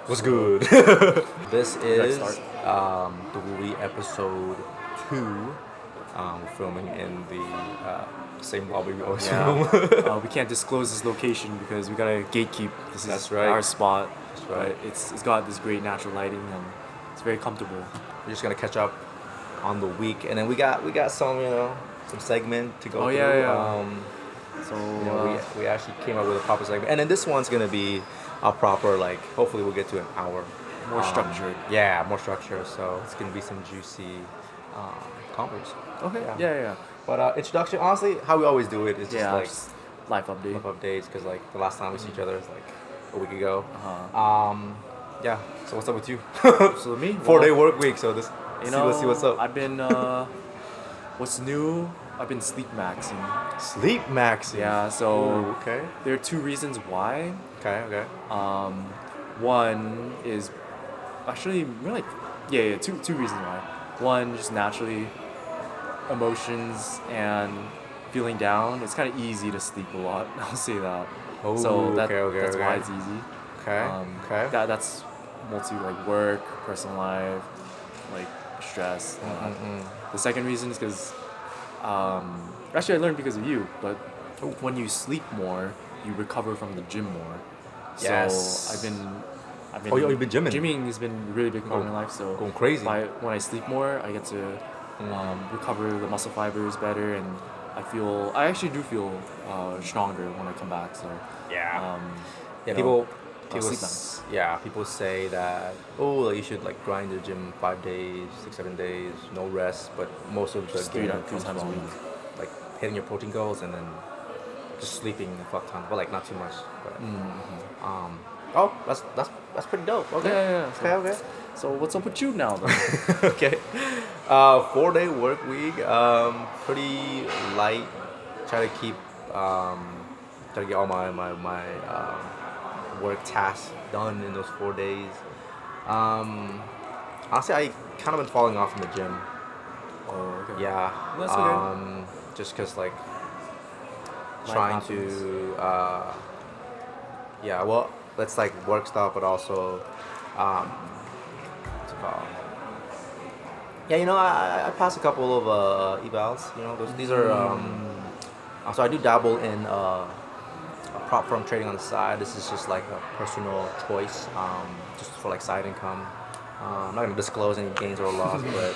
What's good? This is the episode 2. We're filming in the same lobby we always film. We can't disclose this location because we gotta gatekeep. This is That's right. our spot. That's right. But it's got this great natural lighting and it's very comfortable. We're just gonna catch up on the week, and then we got some some segment to go Oh, through. yeah. We actually came up with a proper segment, and then this one's gonna be a proper, like, hopefully we'll get to an hour. More structured. Yeah, more structured. So it's gonna be some juicy convos. Okay. Yeah. Yeah. But introduction, honestly, how we always do it is just like Just life update. life updates, because like the last time we see each other is like a week ago. Yeah. So what's up with you? So me, 4-day work week. So this, let's see what's up. I've been what's new? I've been sleep maxing. Sleep maxing. Yeah. So Ooh, okay. there are two reasons why. Okay. One is actually really, two reasons why. One, just naturally, emotions and feeling down. It's kind of easy to sleep a lot. I'll say that. Oh, So that's okay. why it's easy. Okay. That's mostly like work, personal life, like stress. The second reason is because actually I learned because of you. But when you sleep more, you recover from the gym more. Yes. So I've been. Oh, you've been gymming? Gymming has been a really big part of my life. So Going crazy. when I sleep more, I get to recover the muscle fibers better, and I actually do feel stronger when I come back. So Yeah. you People. know, sleep balance. People say that you should like grind the gym 5 days, 6-7 days, no rest. But most of the Just gain three comes times a from week. like hitting your protein goals and then just sleeping a fuck ton, but like not too much. But that's pretty dope. Okay. Yeah. Okay. So what's up with you now, then? Okay. 4-day work week. Pretty light. Try to get all my work tasks done in those 4 days. Honestly, I kind of been falling off from the gym. Oh, okay. Yeah. That's okay. Just because like Life trying happens. to well, that's like work stuff, but also what's it called? Yeah, I passed a couple of evals. These are so I do dabble in prop firm trading on the side. This is just like a personal choice, just for like side income. I'm not gonna disclose any gains or loss, but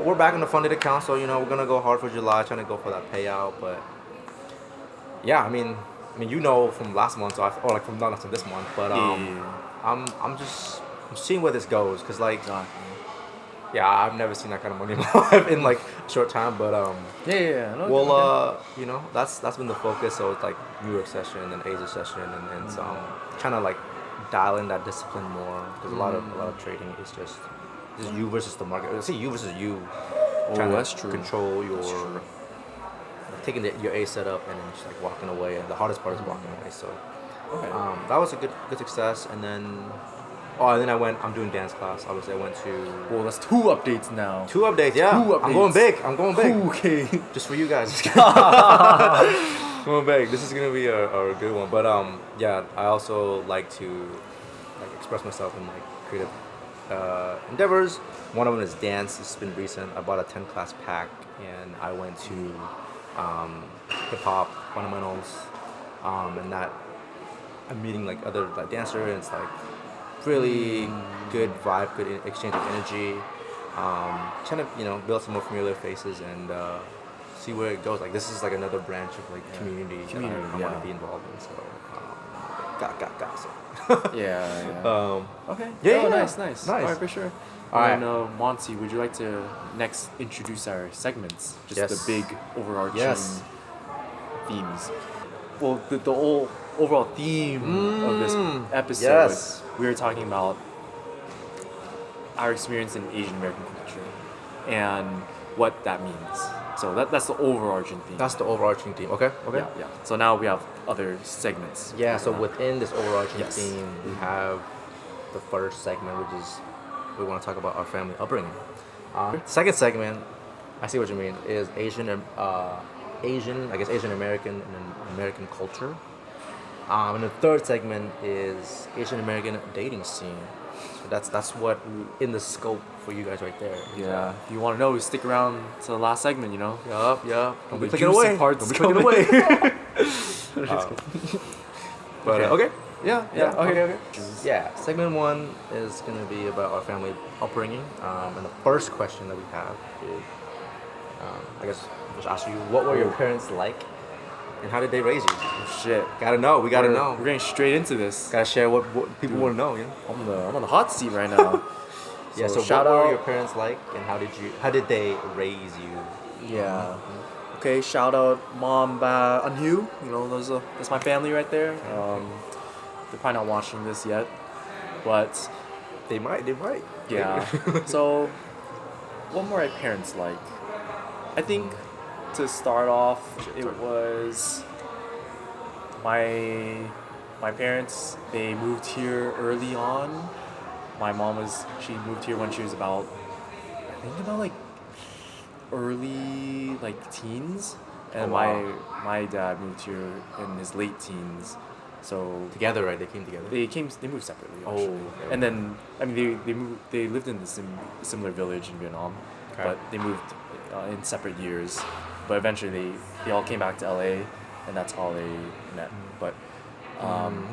we're back in the funded account, so we're gonna go hard for July, trying to go for that payout. But yeah, I mean from last month, or like from not from this month, but I'm seeing where this goes, cause like I've never seen that kind of money in my life in like a short time, but No, well, that's been the focus. So it's like New York session and Asia session, and so I'm trying to like dial in that discipline more, because a lot of trading is just you versus the market. I see you versus you. Trying that's to true. control your taking your A setup and then just like walking away. And the hardest part is walking away. So that was a good success. And then I'm doing dance class. Obviously, I went to Well, that's 2 updates now. 2 updates. Yeah, 2 I'm going updates. big. Okay. Just for you guys. Going big. This is gonna be a good one. But I also like to like express myself in like creative endeavors. One of them is dance. It's been recent. I bought a 10 class pack, and I went to hip hop fundamentals, and that I'm meeting like other like dancer, and it's like really good vibe, good exchange of energy. Trying to build some more familiar faces and see where it goes. Like this is like another branch of like community that I want to be involved in. So got so. Yeah. Okay. Yeah. Nice. All right, for sure. All right. And Monty, would you like to next introduce our segments? Just Yes. the big overarching Yes. themes. Well, the whole overall theme of this episode, Yes. we were talking about our experience in Asian American culture and what that means. So that's the overarching theme. That's the overarching theme. Okay. Yeah. So now we have other segments. Yeah, so within this overarching Yes. theme, we have the first segment, which is we want to talk about our family upbringing. Second segment, I see what you mean, is Asian American and American culture. And the third segment is Asian American dating scene. So that's what in the scope for you guys right there. Yeah. If you want to know, stick around to the last segment. You know. Yup. Don't be The clicking juicy away. parts Don't be clicking coming. away. But okay. Yeah. Okay. Yeah, segment one is gonna be about our family upbringing. And the first question that we have is, I guess, just ask you, what were your parents like, and how did they raise you? Oh, shit. Gotta know. We gotta know. We're getting straight into this. Gotta share what people want to know. You know? I'm on the hot seat right now. Yeah. So shout what out. were your parents like, and how did they raise you? Yeah. Okay. Shout out mom, ba, and you. You know, that's my family right there. They're probably not watching this yet, but They might. yeah. So, what were my parents like? I think to start off, it was my parents. They moved here early on. My mom she moved here when she was about, I think about like early like teens, and Oh, wow. my dad moved here in his late teens. So Together, right? They came together. they moved separately. Oh, Actually. okay. And then I mean they lived in the similar village in Vietnam, Okay. but they moved in separate years. But eventually they all came back to LA, and that's how they met. But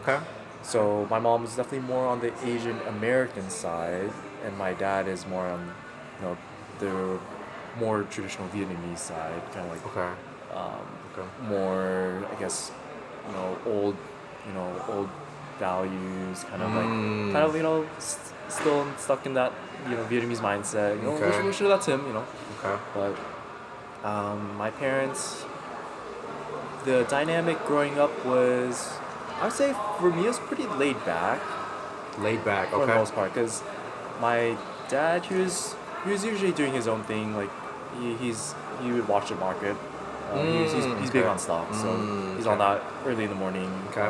Okay. so my mom is definitely more on the Asian American side, and my dad is more on, the more traditional Vietnamese side, kind of like Okay. Okay. more, I guess, old, old values, kind of, still stuck in that, Vietnamese mindset. Okay. We're sure that's him, Okay. But my parents, the dynamic growing up was, I would say for me, it was pretty laid back Laid back. for the Okay. most part, because my dad, he was usually doing his own thing. Like he would watch the market. He's big okay. on stocks, so he's okay. on that early in the morning. Okay.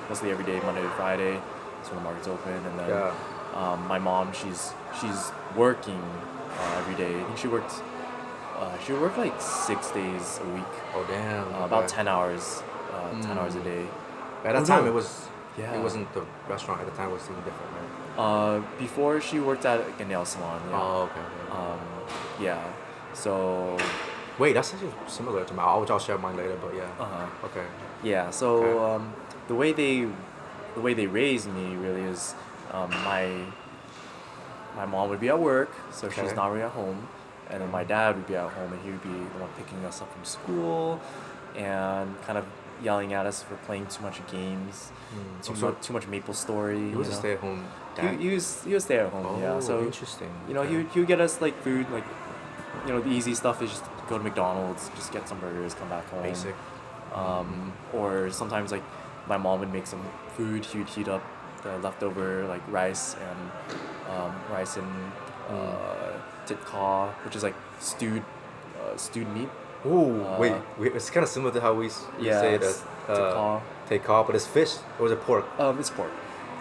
Mostly every day, Monday to Friday, so when the market's open. And then Yeah. my mom, she's working every day. I think she worked like 6 days a week, Oh damn. about okay. 10 hours, 10 hours a day. At that Oh, time, no. it was. Yeah. It wasn't the restaurant at the time. It was something different, right? Before she worked at like, a nail salon. Yeah. Oh, okay. Yeah. So. Wait, that's actually similar to mine. I'll share mine later, but yeah. Okay. Yeah. So Okay. the way they raised me really is, my mom would be at work, so she's Okay. not really at home, and then my dad would be at home, and he would be the one picking us up from school, and kind of yelling at us for playing too much games, too much Maple Story. He was a stay-at-home dad. He was stay at home. Oh, Yeah. So interesting. he Okay. he would get us like food, like, the easy stuff is just go to McDonald's, just get some burgers, come back home. Basic. Or sometimes like my mom would make some food. He would heat up the leftover like rice and tit kha, which is like stewed meat. Ooh, Uh, wait, it's kind of similar to how we Yeah, say it it's as tikka. take-off, but it's fish or is it pork? It's pork.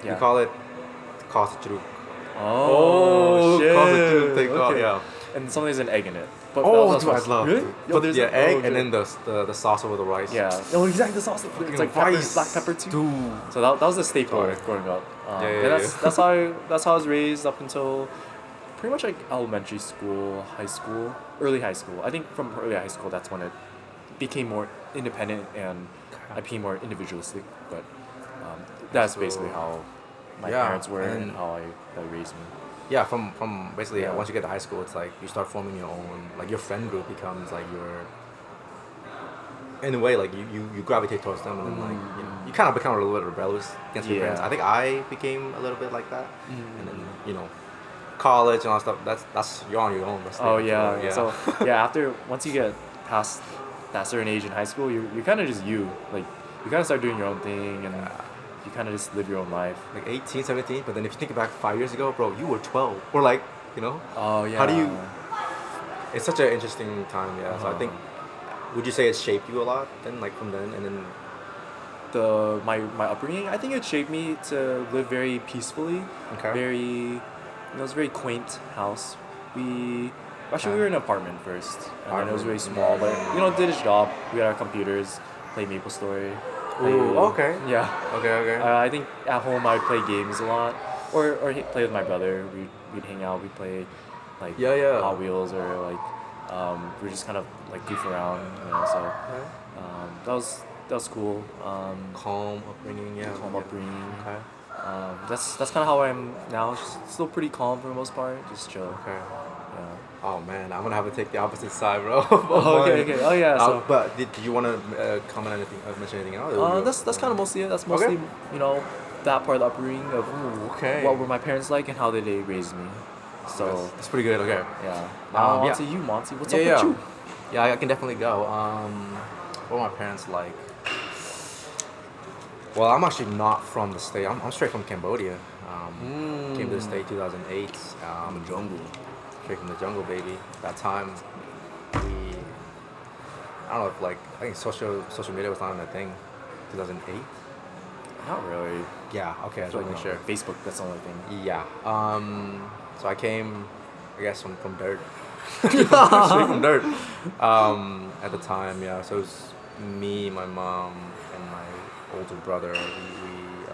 Yeah. We call it kawsatruk. Oh, shit. kawsatruk take-off, Okay. yeah. And sometimes there's an egg in it. But Oh, that's dude, I what's- love Really? it. Yo, Put there's the a- egg oh, and shit. then the sauce over the rice. Yeah. Oh, exactly. The sauce. It's like pepper, rice. black pepper too. Dude. So that was the staple Sorry. growing up. Yeah, And that's how I was raised up until pretty much like elementary school, high school, early high school. I think from early high school that's when it became more independent and I became more individualistic. But that's basically how my Yeah, parents were and and- how they raised me. Yeah, from basically Yeah. once you get to high school, it's like you start forming your own. Like your friend group becomes like in a way, like you gravitate towards them, and then like you kind of become a little bit rebellious against your Yeah. friends. I think I became a little bit like that, and then college and all that stuff. That's you're on your own. That's Oh the- yeah. So after once you get past that certain age in high school, you're kind of just you. Like you kind of start doing your own thing and you kind of just live your own life. like 18, 17. But then if you think back 5 years ago, bro, you were 12 or like Oh yeah. How do you? It's such an interesting time. Yeah. So I think. Would you say it shaped you a lot then, like from then and then? My upbringing? I think it shaped me to live very peacefully. Okay. It was a very quaint house. We were in an apartment first, and then it was very small, but did its job. We had our computers, played Maple Story. play. Ooh, okay. Yeah. Okay. I think at home I would play games a lot, or play with my brother. We'd hang out. We'd play like Yeah. Hot Wheels or like we just kind of like goof around. So Okay. that was cool. Calm upbringing, yeah. Calm Yeah. upbringing. Okay. That's kind of how I am now. Still pretty calm for the most part. Just chill. Okay. Yeah. Oh man, I'm gonna have to take the opposite side, bro. Oh, okay. Oh yeah. So But did you want to comment anything, mention anything else? Or you- that's kind of mostly it. That's Okay. mostly that part of the upbringing of Ooh, okay. what were my parents like and how did they raise me. So That's pretty good. Okay. yeah. Now on yeah. to you, Monty. What's Yeah, up yeah. with you? Yeah, I can definitely go. What were my parents like? Well, I'm actually not from the state. I'm straight from Cambodia. Came to the state 2008. I'm a jungle. Straight from the jungle, baby. That time, we I don't know if like I think social media was not a thing. 2008. Not really. Yeah. Okay. I just want to make sure. Facebook. That's the only thing. Yeah. So I came, I guess, from dirt. Straight from dirt. At the time, yeah. So it was me, my mom, and my older brother.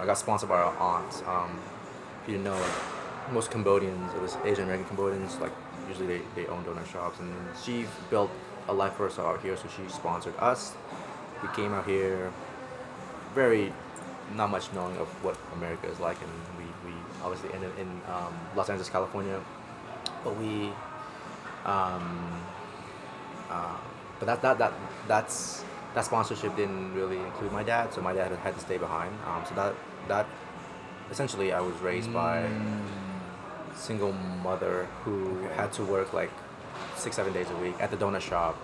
I got sponsored by our aunt. If you didn't know, like, most Cambodians, it was Asian American Cambodians, like usually they own donut shops, and she built a life for us out here. So she sponsored us. We came out here, very not much knowing of what America is like, and we obviously ended in Los Angeles, California. But we, but that sponsorship didn't really include my dad, so my dad had to stay behind. So that essentially I was raised by single mother who had to work like 6-7 days a week at the donut shop.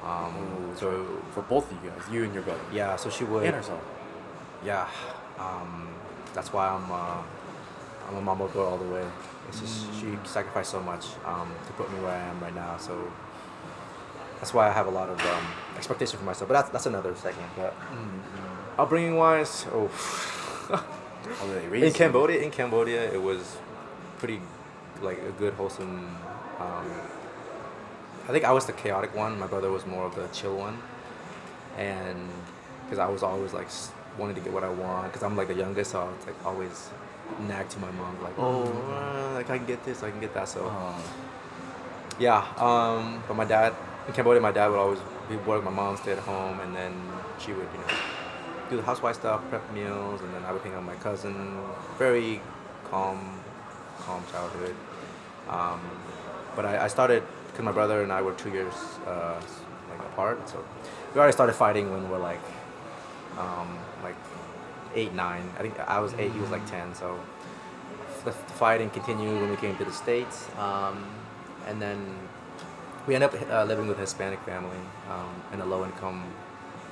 So For both of you guys, you and your brother. yeah, so she would. And herself. Yeah, that's why I'm a mama girl all the way. It's just she sacrificed so much to put me where I am right now. So that's why I have a lot of expectation for myself. But that's another segment. But upbringing wise, How did they raise you? In Cambodia, it was pretty like a good wholesome. I think I was the chaotic one. My brother was more of the chill one, and because I was always like wanting to get what I want, because I'm like the youngest, so I was like always nag to my mom like, like I can get this, I can get that. So yeah, but my dad in Cambodia, my dad would always be work. My mom stayed at home, and then she would do the housewife stuff, prep meals, and then I would hang out with my cousin. Very calm childhood. But I started because my brother and I were 2 years like apart, so we already started fighting when we were like 8, 9. I think I was 8, he was like 10. So the fighting continued when we came to the States, and then we ended up living with a Hispanic family in a low income.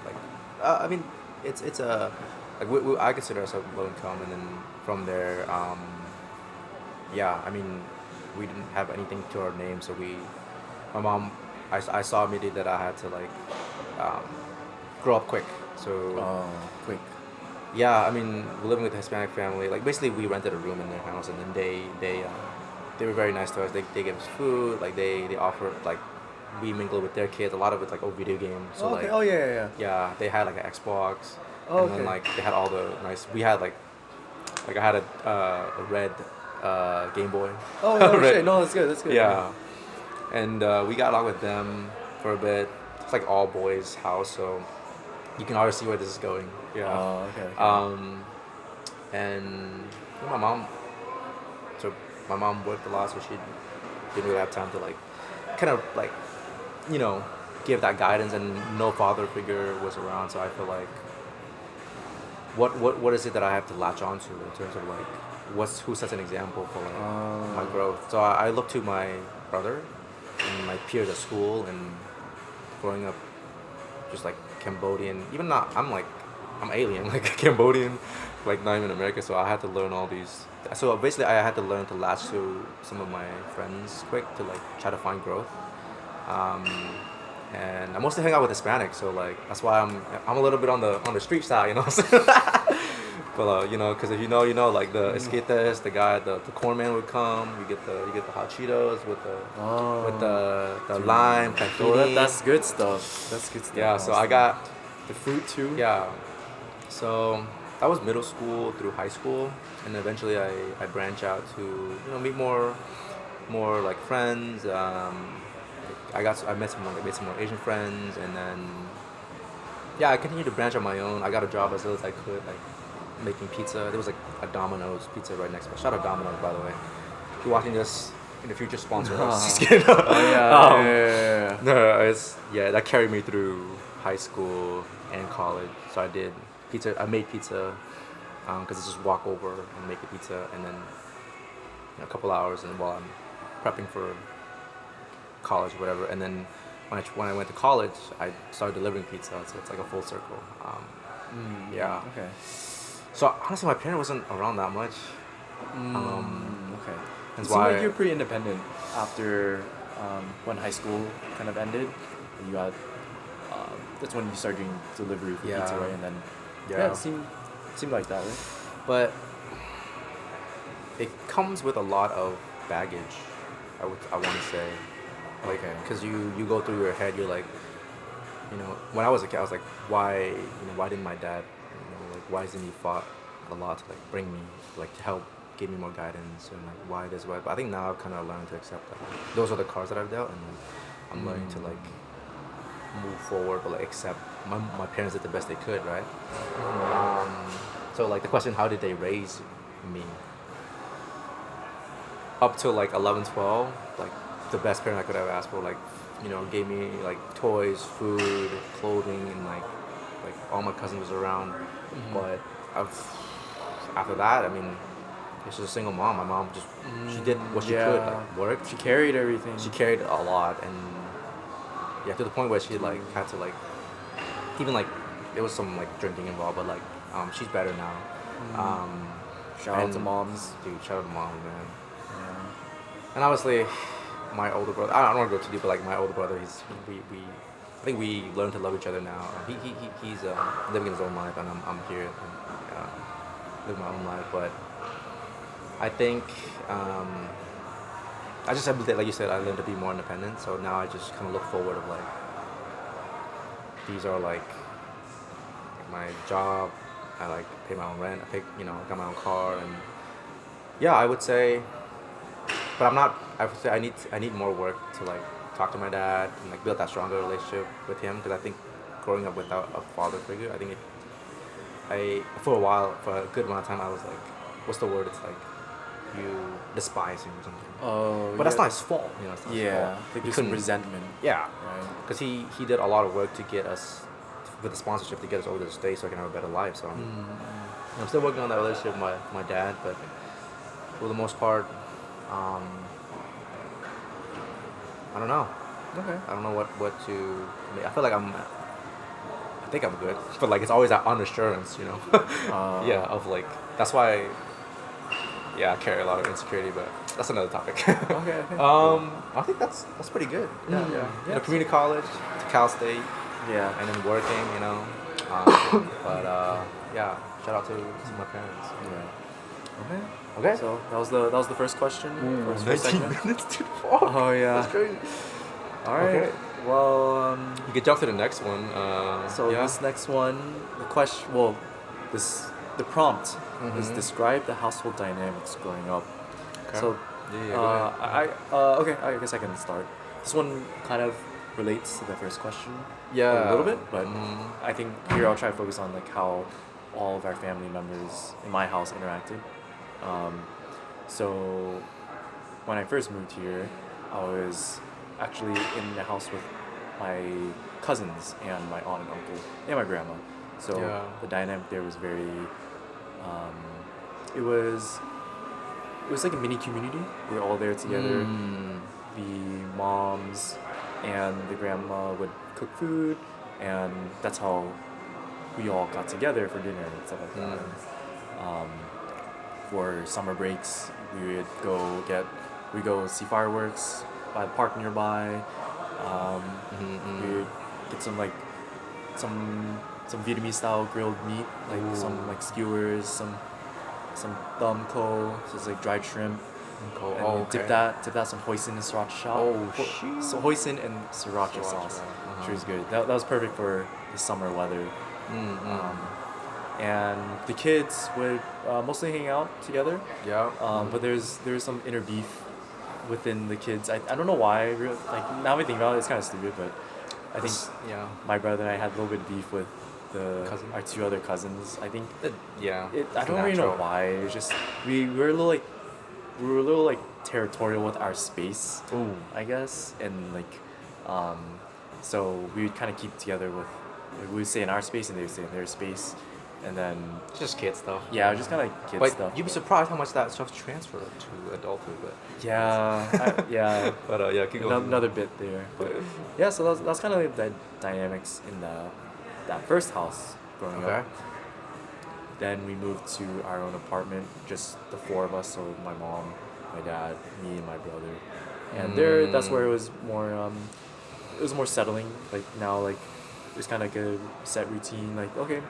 Like I mean, it's a like I consider ourselves low income, and then from there, yeah, I mean, we didn't have anything to our name, so my mom, I saw immediately that I had to like grow up quick. So Quick. yeah, I mean, we're living with a Hispanic family. Like basically, we rented a room in their house, and then they were very nice to us. They gave us food. Like they offered like we mingled with their kids. A lot of it like video games. So Okay. like Yeah. yeah, they had like an Xbox, Oh, and then okay. like they had all the nice. We had like I had a red Game Boy. Oh no, Red- shit. No, that's good. That's good. Yeah, and we got along with them for a bit. It's like all boys house, so you can already see where this is going. Yeah. Oh, okay. And my mom. So my mom worked a lot, so she didn't really have time to like, kind of like, give that guidance, and no father figure was around. So I feel like, what is it that I have to latch onto in terms of like, who sets an example for like my growth? So I look to my brother and my peers at school, and growing up, just like Cambodian. Even not, I'm alien, like Cambodian, like not even American. So I had to learn all these. So basically, I had to learn to latch to some of my friends quick to like try to find growth. And I mostly hang out with Hispanics, so like that's why I'm a little bit on the street side, you know. But because if you know, like the esquites, the guy, the corn man would come. You get the hot Cheetos with the lime, tahini. That's good stuff. That's good stuff. Yeah, so I got the fruit too. yeah. So that was middle school through high school, and eventually I branch out to meet more like friends. I made some more Asian friends, and then yeah, I continued to branch on my own. I got a job as little as I could, like making pizza. There was like a Domino's pizza right next to me. Shout out Domino's, by the way. If you're watching this in the future, sponsor us. Just kidding. Oh yeah. No, that carried me through high school and college. So I did pizza. I made pizza because I just walk over and make the pizza, and then a couple hours, and while I'm prepping for college, or whatever, and then when I went to college, I started delivering pizza. So it's like a full circle. Yeah. Okay. So honestly, my parent wasn't around that much. Okay. That's It seemed why like you're pretty independent after when high school kind of ended. And you got that's when you started doing delivery for pizza, right? And then it seemed like that, right? But it comes with a lot of baggage. I want to say, like, because you go through your head, you're like, when I was a kid, I was like, why didn't my dad, like, why hasn't he fought a lot to like bring me, like, to help give me more guidance, and like why this way. But I think now I've kind of learned to accept that those are the cards that I've dealt, and I'm learning to like move forward, but like accept my parents did the best they could, right? So like the question, how did they raise me? Up to like 11, 12, like the best parent I could ever ask for, like, gave me like toys, food, clothing, and like all my cousins was around. But after that, I mean, it's just a single mom. My mom just she did what she could, like work. She carried everything. She carried a lot, and to the point where she like had to like, even like there was some like drinking involved, but like she's better now. Shout out to moms. Dude, shout out to moms, man. Yeah. And obviously, my older brother. I don't want to go too deep, but like my older brother, I think we learned to love each other now. He's living his own life, and I'm here living my own life. But I think I just have, like you said, I learned to be more independent. So now I just kind of look forward of like, these are like my job. I like pay my own rent. I got my own car, and yeah, I would say. But I'm not. I would say I need more work to like talk to my dad and like build that stronger relationship with him, because I think growing up without a father figure, I think for a good amount of time, I was like, what's the word? It's like you despise him or something. Oh. But that's not his fault. It's not his fault. Like there's some resentment. Yeah. Right. Because he did a lot of work to get us with the sponsorship to get us over to the States so I can have a better life. So I'm still working on that relationship with my dad, but for the most part, I don't know. Okay. I don't know what to. I feel like I think I'm good, but like it's always that unassurance, Yeah, of like that's why. Yeah, I carry a lot of insecurity, but that's another topic. Okay. I think that's pretty good. Yeah. Community college to Cal State. Yeah. And then working, but yeah, shout out to my parents. Yeah. Okay. So that was the first question. First 19 segment. minutes to fuck. Oh yeah. That's crazy. All right. Okay. Well, You could jump to the next one. this next one, the prompt is describe the household dynamics growing up. Okay. So, go ahead. I guess I can start. This one kind of relates to the first question. Yeah. A little bit, but I think here I'll try to focus on like how all of our family members in my house interacted. So when I first moved here, I was actually in the house with my cousins and my aunt and uncle and my grandma. So the dynamic there was very, it was like a mini community. We were all there together. The moms and the grandma would cook food, and that's how we all got together for dinner and stuff like that. For summer breaks, we would go see fireworks by the park nearby. We would get some Vietnamese style grilled meat, like some like skewers, some dum ko, so it's like dried shrimp. And dip that some hoisin and sriracha sauce. So hoisin and sriracha sauce, which was good. That was perfect for the summer weather. and the kids would mostly hang out together. Yeah. But there's some inner beef within the kids. I don't know why. Like now we think about it, it's kind of stupid, but I think Yeah. my brother and I had a little bit of beef with Cousin? our two other cousins. I think Yeah. I it's don't really know natural. why. It's just we were a little like territorial with our space, Ooh. I guess, and like um, so we would kind of keep together with we would stay in our space and they would stay in their space, and then It's just kid stuff. yeah, just kind of like kid But stuff. you'd be surprised how much that stuff transferred to adulthood. But Yeah, yeah, keep going. another bit there, but yeah. So that's kind of like the dynamics in that first house growing Okay. up. Then we moved to our own apartment, just the four of us. So my mom, my dad, me, and my brother. And that's where it was more settling. Like now, like it's kind of like a set routine. Like okay,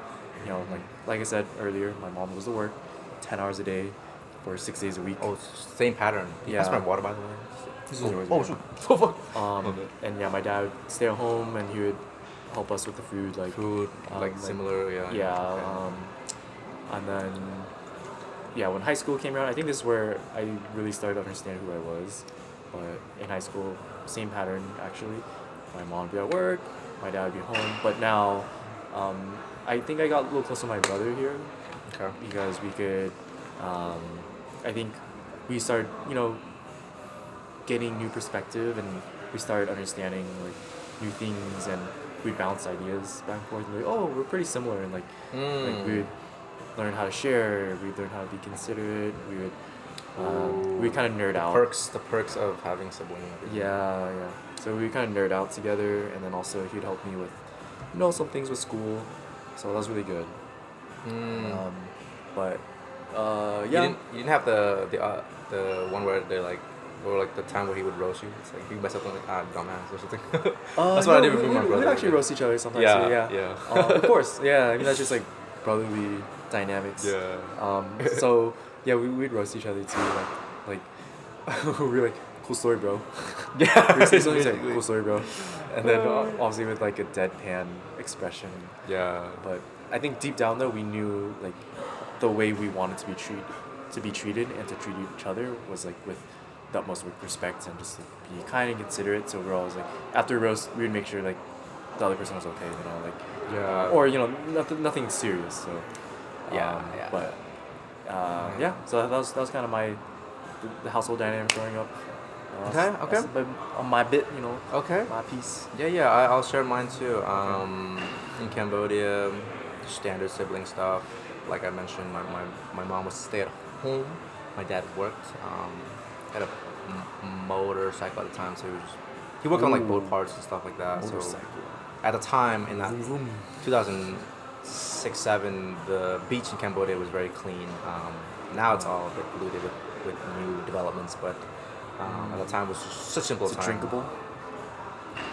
like I said earlier, my mom goes to work, 10 hours a day, for 6 days a week. Oh, same pattern. Yeah. That's my water, by the way. This is yours, Oh, yeah. shoot. Oh, fuck. Okay. And yeah, my dad would stay at home and he would help us with the food, like Food, like similar, yeah. yeah. Okay. And then yeah, when high school came around, I think this is where I really started to understand who I was. But in high school, same pattern actually. My mom would be at work, my dad would be home. But now, I think I got a little close to my brother here Okay. because we could, I think we started, getting new perspective and we started understanding like new things and we bounce ideas back and forth and like, oh, we're pretty similar and like we would learn how to share, we'd learn how to be considerate, we kind of nerd out. The perks of having siblings. Yeah. So we kind of nerd out together, and then also he'd help me with, some things with school. So that was really good. But yeah. You didn't have the one where they're like, or like the time where he would roast you. It's like you mess up, like dumbass or something. That's what I did with my brother. We'd actually roast each other sometimes. Yeah, too, yeah. yeah. Of course. Yeah. I mean that's just like brotherly dynamics. Yeah. So yeah, we'd roast each other too. Like we're like, cool story, bro. Yeah. We'd say something like, cool story, bro. And then obviously with like a deadpan expression. Yeah. But I think deep down though we knew like the way we wanted to be treated and to treat each other was like with the utmost respect and just like, be kind and considerate. So we're always like after roast we would make sure like the other person was okay, like Yeah. or nothing serious. So Yeah. but yeah. So that was kind of the household dynamic growing up. Okay. That's on my bit, Okay. my piece. Yeah. I'll share mine too. In Cambodia, standard sibling stuff. Like I mentioned, my mom was stay at home. My dad worked. Had a motorcycle at the time, so he worked on like boat parts and stuff like that. So at the time in that 2006-07, the beach in Cambodia was very clean. Now it's all a bit polluted with new developments, but at the time it was such simple Is it time. drinkable?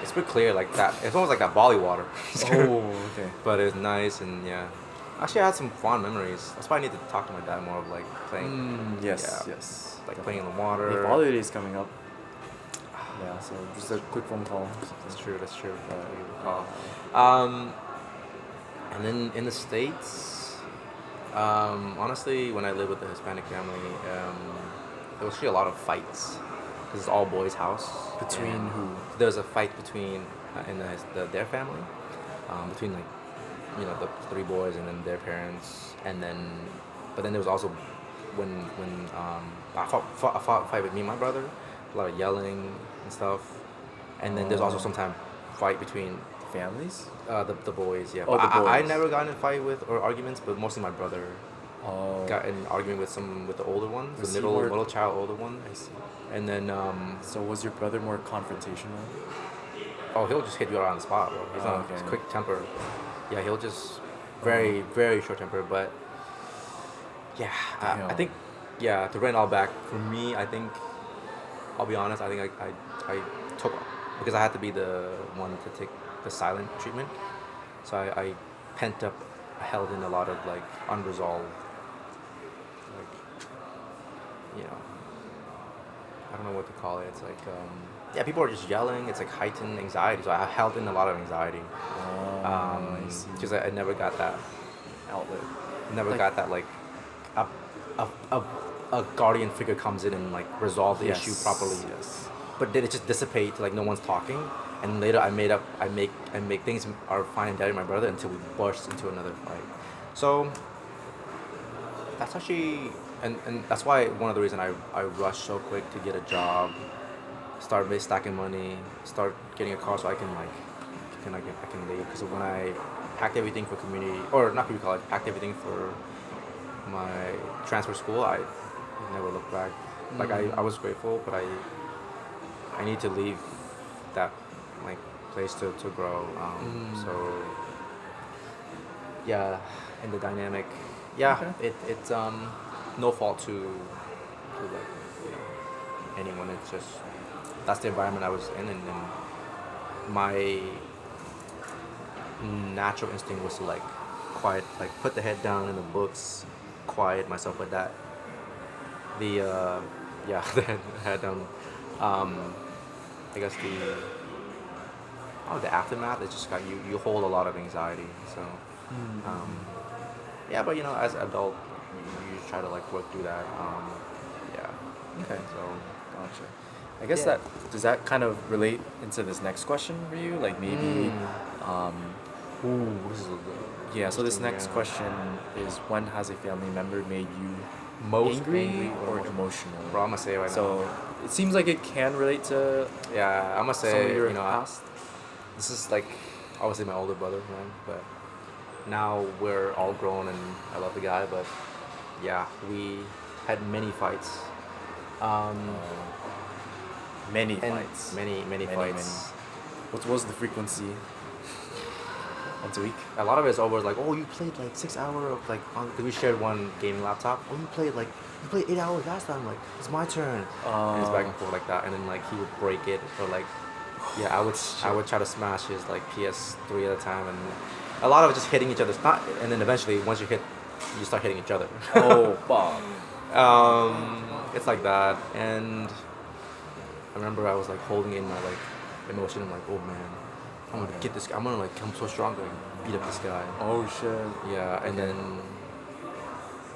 It's pretty clear, like that. It's almost like that Bali water. Okay. But it's nice and yeah. Actually, I had some fond memories. That's why I need to talk to my dad more of like playing. Yes. Like playing in the water. If holiday is coming up. Yeah, so just a quick phone call. That's true. Uh, And then in the States, honestly, when I lived with the Hispanic family, there was actually a lot of fights because it's all boys' house. Between and who? There was a fight between their family, between like the three boys and then their parents, but then there was also when I fought a fight with me and my brother, a lot of yelling and stuff, and then there's also sometimes fight between families? the boys, yeah. Oh, But the I boys. never got in a fight with or arguments, but mostly my brother Oh. got in an argument with the older ones, Was the he more- middle child, older one, I see. and then So was your brother more confrontational? he'll just hit you on the spot, bro. He's Oh, not okay. he's quick temper. Yeah, he'll just very short temper, but yeah, I Damn. think to rent all back for me, I think I'll be honest, I think I took because I had to be the one to take the silent treatment, so I pent up, held in a lot of like unresolved, like I don't know what to call it. It's like people are just yelling. It's like heightened anxiety. So I held in a lot of anxiety I see. because I never got that outlet. never Like- got that like a, a, a, a guardian figure comes in and like resolve the issue properly. Yes. But did it just dissipate to like no one's talking? And later I make things are fine and daddy with my brother until we burst into another fight. So that's actually and that's why one of the reasons I rushed so quick to get a job, start stacking money, start getting a car so I can like I can leave, because when I packed everything for community or not community college, packed everything for my transfer school, I never looked back. Like I was grateful, but I need to leave that like place to grow. So yeah, in the dynamic, yeah, Okay. it's no fault to like you know, anyone. It's just that's the environment I was in, and then my natural instinct was to like quiet, like put the head down in the books, quiet myself with that. The yeah, the head down. I guess the aftermath, it just got you hold a lot of anxiety. So yeah, but as an adult, you just try to like work through that. Yeah. Okay. So Gotcha. I guess Yeah. does that kind of relate into this next question for you? Like maybe, ooh, this is a good. yeah. So this interesting, next yeah. question is, when has a family member made you Most angry or emotional? emotional? Bro, I'm gonna say it right So it seems like it can relate to now. Yeah, I'm gonna some say of your I- past. this is like obviously my older brother, man, but now we're all grown and I love the guy, but yeah, we had many fights. Many And fights. many fights. What was the frequency? Once a week. A lot of it's always like, oh, you played like 6 hours of like, because we shared one gaming laptop. Oh, you played 8 hours last time. Like, it's my turn. And it's back and forth like that. And then like he would break it, or like, yeah, I would try to smash his like PS3 at a time, and a lot of it just hitting each other. Not, and then eventually once you start hitting each other. Oh, Bob. It's like that. And I remember I was like holding in my like emotion. I'm like, oh man, I'm gonna get this guy. I'm gonna like come so strong to like, beat up this guy. Oh shit. Yeah, and then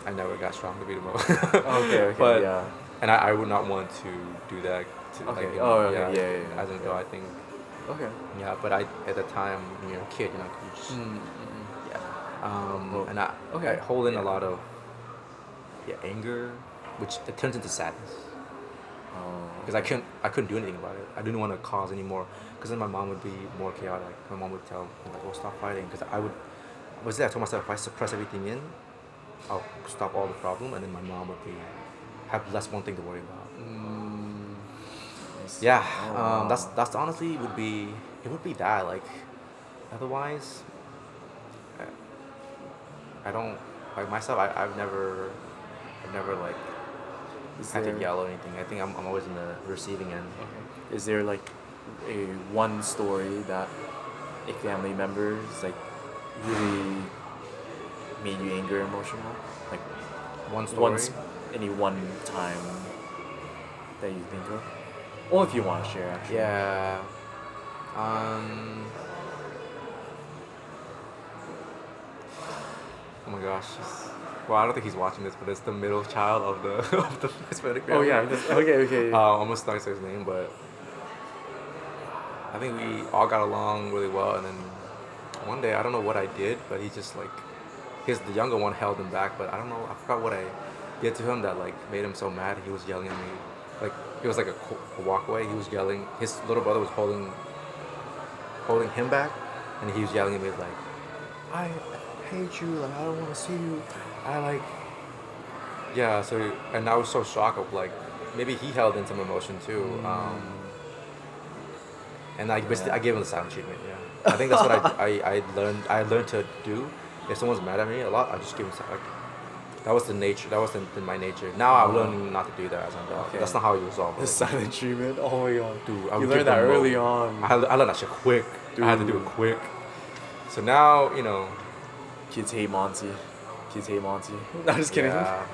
I never got strong to beat him up. Okay. But Yeah. and I would not want to do that. To, Okay. Like, Oh, okay. Yeah. As an adult, I think. Okay. Yeah, but I at the time when you're a kid, you just yeah. Well, And I okay. hold in Yeah. a lot of anger, which it turns into sadness. Oh. Because I couldn't do anything about it. I didn't want to cause any more. Because then my mom would be more chaotic. My mom would tell me like, "Oh, stop fighting." Because I told myself if I suppress everything in, I'll stop all the problem, and then my mom would have less one thing to worry about. I see. Yeah, Oh, wow. that's honestly it would be that like, otherwise, I don't like myself. I've never like Is had to there- yell or anything. I think I'm always in the receiving end. Okay. Is there like a one story that a family member is like really made you angry or emotional? Like One story. any one time that you think of? Or if you want to share, actually. Yeah. Oh my gosh. Well, I don't think he's watching this, but it's the middle child of the of the Hispanic Oh family. yeah. Okay. I'm gonna start saying his name, but I think we all got along really well. And then one day, I don't know what I did, but he just like, the younger one held him back. But I don't know, I forgot what I did to him that like made him so mad. He was yelling at me, like it was like a walkway. He was yelling. His little brother was holding him back, and he was yelling at me like, I hate you. Like I don't want to see you. I like. Yeah. So and I was so shocked of like maybe he held in some emotion too. And I basically I gave him the silent treatment. Yeah, I think that's what I learned to do. If someone's mad at me a lot, I just give them like, that was the nature. That was in my nature. Now I'm learning not to do that as an adult. Okay. That's not how you resolve The it. silent treatment. Oh my god. Dude, I you would learned give that them early more. on. I learned that shit quick. I had to do it Dude. quick. So now Kids hate Monty. No, I'm just kidding. Yeah.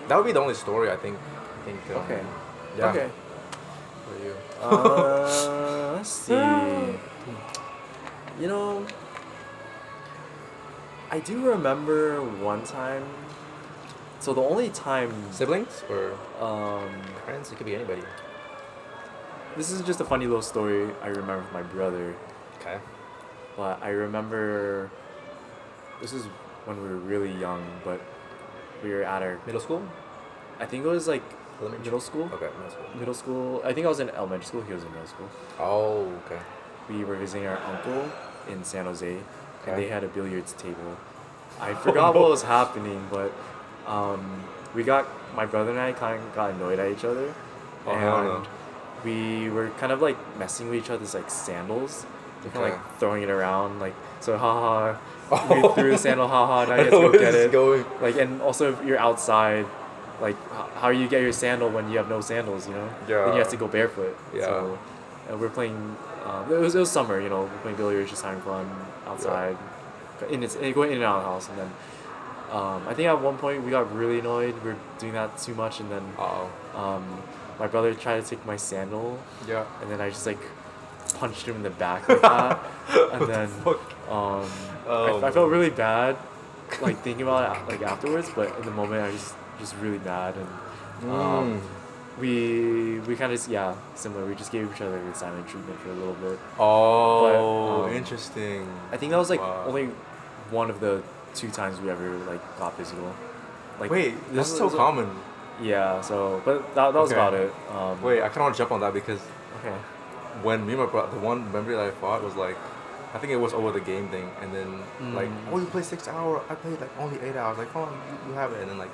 That would be the only story I think. Okay. Yeah. Okay. For you. Let's see. You know, I do remember one time. So the only time, Siblings or um, friends? It could be anybody. this is just a funny little story I remember with my brother. Okay. But I remember this is when we were really young, but we were at our. Middle school? I think it was like Elementary? middle school. Okay, middle school. Middle school. I think I was in elementary school. He was in middle school. Oh, okay. We were visiting our uncle in San Jose, Okay. and they had a billiards table. I forgot what was happening, but we got my brother and I kind of got annoyed at each other, Oh, hell no. and we were kind of like messing with each other's like sandals. Kind of Okay. like throwing it around, like so, haha. Oh. You threw the sandal, haha. Now I you have to know go where get this is it. going. Like, and also if you're outside, like how you get your sandal when you have no sandals, you know? Then you have Yeah. to go barefoot. Yeah. So, we're playing. It was summer, you know. We're playing billiards, just having fun outside, going in and out of the house, and then. I think at one point we got really annoyed. We were doing that too much, and then Uh-oh. my brother tried to take my sandal, Yeah. and then I just like punched him in the back like that, and then Oh, I felt really bad, like thinking about it like afterwards. But in the moment, I was just really mad, and we kind of similar. We just gave each other the silent treatment for a little bit. Oh, But, interesting. I think that was like Wow. only one of the 2 times we ever like got physical. Like Wait, that's so common. Yeah. So, but that was Okay. about it. Wait, I kind of want to jump on that because Okay. when me and my brother, the one memory that I fought was like, I think it was over the game thing, and then like, oh, you play 6 hours, I played like only 8 hours. Like, oh, you have it, and then like,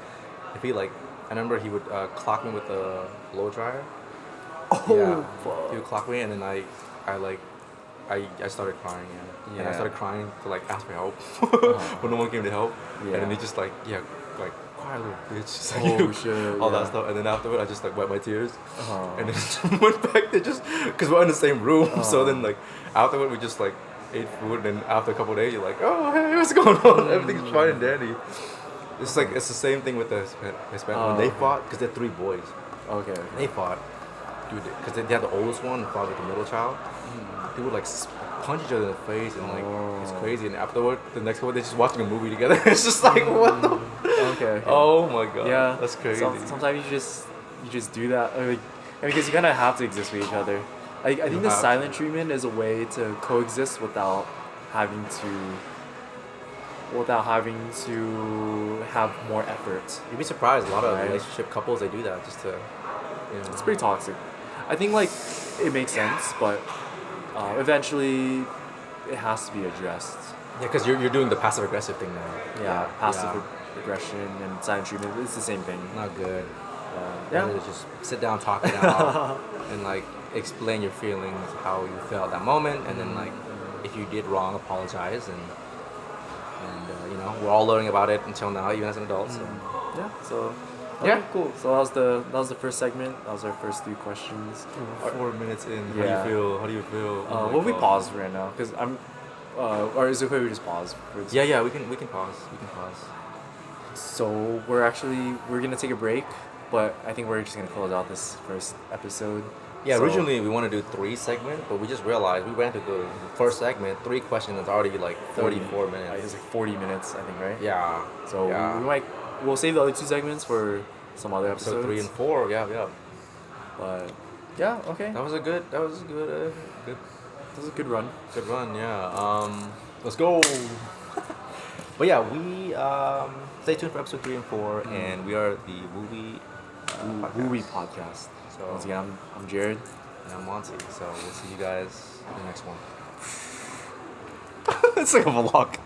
if he like, I remember he would clock me with a blow dryer. Oh. Yeah, he would clock me, and then I started crying, and I Yeah. started crying to like ask for help, but no one came to help, and Yeah. then he just like like quiet little bitch, just like, Oh, shit, all that yeah. stuff, and then afterward I just like wiped my tears, Oh. and then went back there just because we're in the same room, so then like afterward we just like ate food, and after a couple of days you're like, oh hey, what's going on? Everything's fine and dandy. It's like it's the same thing with the Hispanic when they okay. fought because they're 3 boys. Okay. They fought, dude, because they had the oldest one and fought with the middle child. They would like punch each other in the face and like it's Oh. crazy. And afterward, the next couple they're just watching a movie together. It's just like what the. Okay. Oh my god. Yeah. That's crazy. Sometimes you just do that, like, because you kind of have to exist with each other. Like I think the have silent treatment is a way to coexist without having to have more effort. You'd be surprised. A lot of Right. relationship couples they do that just to, you know. It's pretty toxic. I think like it makes sense, but eventually it has to be addressed. Yeah, because you're doing the passive aggressive thing now. Yeah, passive yeah. aggression and silent treatment. It's the same thing. Not good. Yeah. Rather just sit down, talk it out, and like explain your feelings, how you felt that moment, and then like if you did wrong, apologize, and you know we're all learning about it until now, even as an adult. So Yeah. So. Yeah. Okay, cool. So that was the first segment. That was our first 3 questions. 4 minutes in, Yeah. How do you feel? Oh my Will we God. pause right now? Because I'm, or is it okay we just pause? For this? Yeah, we can pause. We can pause. So we're gonna take a break, but I think we're just gonna close out this first episode. Yeah, So- originally we wanted to do 3 segments, but we just realized we went to the first segment, 3 questions, it's already like 44 It's minutes. like 40 minutes, I think, right? Yeah. So yeah. we'll save the other 2 segments for some other episodes. Episode 3 and 4, yeah. But yeah, okay. That was a good That was a good run. good run, yeah. Let's go. But yeah, we stay tuned for episode 3 and 4, and we are the movie Movie podcast. So Once again, I'm Jared. and I'm Monty. So we'll see you guys in the next one. It's like a vlog.